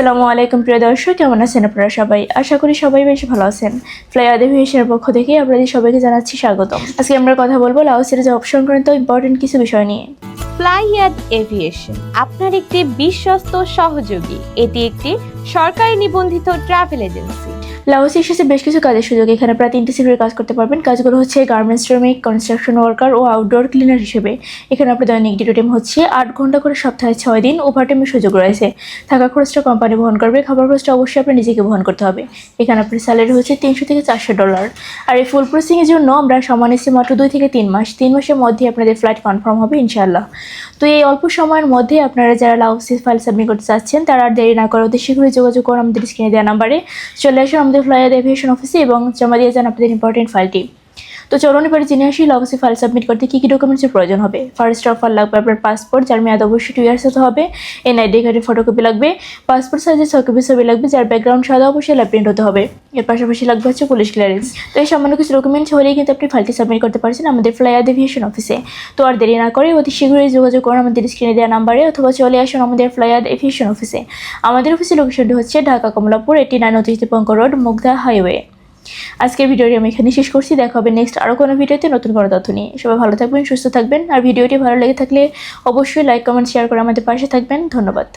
আসসালামু আলাইকুম প্রিয় দর্শক, কেমন আছেন আপনারা সবাই? আশা করি সবাই বেশ ভালো আছেন। ফ্লাই এভিয়েশনের পক্ষ থেকে আপনাদের সবাইকে জানাচ্ছি স্বাগতম। আজকে আমরা কথা বলবো লাওসের জব সংক্রান্ত ইম্পর্টেন্ট কিছু বিষয় নিয়ে। ফ্লাইয়াদ এভিয়েশন আপনার একটি বিশ্বস্ত সহযোগী। এটি একটি সরকারি নিবন্ধিত ট্রাভেল এজেন্সি। লাওসে এসেছে বেশ কিছু কাজের সুযোগ। এখানে প্রায় 3টি সেক্টরে কাজ করতে পারবেন। কাজগুলো হচ্ছে গার্মেন্টস শ্রমিক, কনস্ট্রাকশন ওয়ার্কার ও আউটডোর ক্লিনার হিসেবে। এখানে আপনার দৈনিক ডিউটি টাইম হচ্ছে 8 ঘন্টা করে, সপ্তাহে 6 দিন। ওভারটাইমের সুযোগ রয়েছে। থাকা খরচটা কোম্পানি বহন করবে, খাবার খরচটা অবশ্যই আপনার নিজেকে বহন করতে হবে। এখানে আপনার স্যালারি হচ্ছে $300 থেকে $400। আর এই ফুল প্রসেসিংয়ের জন্য আমরা সময় নিচ্ছি মাত্র 2 থেকে 3 মাস। 3 মাসের মধ্যে আপনাদের ফ্লাইট কনফার্ম হবে ইনশাআল্লাহ। তো এই অল্প সময়ের মধ্যে আপনারা যারা লাওসে ফাইল সাবমিট করতে চাচ্ছেন তারা আর দেরি না করে অতি শীঘ্রই যোগাযোগ করুন আমাদের স্ক্রিনে দেওয়া নাম্বারে। চলে আসুন আমাদের ফ্লাইয়াদ এভিয়েশন অফিসে এবং জমা দিয়ে যান আপনাদের ইম্পর্টেন্ট ফাইলটি। তো চলুন এবারে জেনে আসি লাওসে ফাইল সাবমিট করতে কী কী ডকুমেন্টসের প্রয়োজন হবে। ফার্স্ট অফ অল লাগবে আপনার পাসপোর্ট, যার মেয়াদ অবশ্যই 2 ইয়ার্স হতে হবে। এনআইডি কার্ডের ফটোকপি লাগবে। পাসপোর্ট সাইজের 6 কপি ছবি লাগবে, যার ব্যাকগ্রাউন্ড সাদা অবশ্যই প্রিন্ট হতে হবে। এর পাশাপাশি লাগবে হচ্ছে পুলিশ ক্লিয়ারেন্স। তো এই সামান্য কিছু ডকুমেন্টস হলেই কিন্তু আপনি ফাইলটি সাবমিট করতে পারছেন আমাদের ফ্লাইয়াদ এভিয়েশন অফিসে। তো আর দেরি না করে অতি শীঘ্রই যোগাযোগ করুন আমাদের স্ক্রিনে দেওয়া নাম্বারে, অথবা চলে আসুন আমাদের ফ্লাইয়াদ এভিয়েশন অফিসে। আমাদের অফিসের লোকেশনটি হচ্ছে ঢাকা কমলাপুর 89 অতিথিপঙ্ক রোড, মুগদা হাইওয়ে। আজকের ভিডিওটি আমি এখানে শেষ করছি। দেখা হবে নেক্সট আরও কোনো ভিডিওতে নতুন কোনো তথ্য নিয়ে। সবাই ভালো থাকবেন, সুস্থ থাকবেন। আর ভিডিওটি ভালো লেগে থাকলে অবশ্যই লাইক, কমেন্ট, শেয়ার করে আমাদের পাশে থাকবেন। ধন্যবাদ।